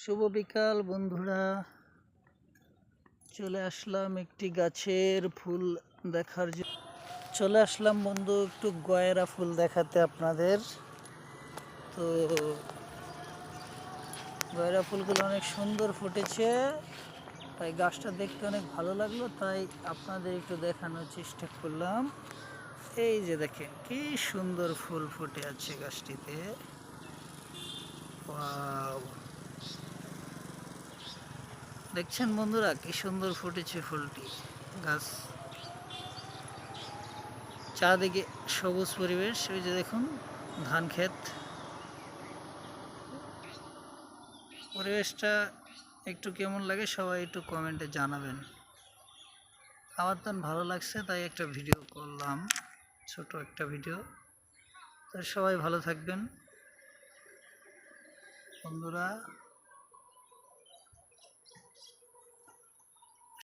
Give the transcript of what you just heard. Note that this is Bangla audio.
শুভ বিকাল বন্ধুরা, চলে আসলাম একটি গাছের ফুল দেখার জন্য। চলে আসলাম বন্ধু একটু গয়রা ফুল দেখাতে আপনাদের। তো গয়রা ফুলগুলো অনেক সুন্দর ফুটেছে, তাই গাছটা দেখতে অনেক ভালো লাগলো, তাই আপনাদের একটু দেখানোর চেষ্টা করলাম। এই যে দেখেন কি সুন্দর ফুল ফুটে আছে গাছটিতে। ওয়াও, দেখছেন বন্ধুরা কি সুন্দর ফুটেছে ফুলটি। গাছ চারদিকে সবুজ পরিবেশ, ওই যে দেখুন ধান ক্ষেত। পরিবেশটা একটু কেমন লাগে সবাই একটু কমেন্টে জানাবেন। আমার তো ভালো লাগছে, তাই একটা ভিডিও করলাম, ছোট একটা ভিডিও। তো সবাই ভালো থাকবেন বন্ধুরা।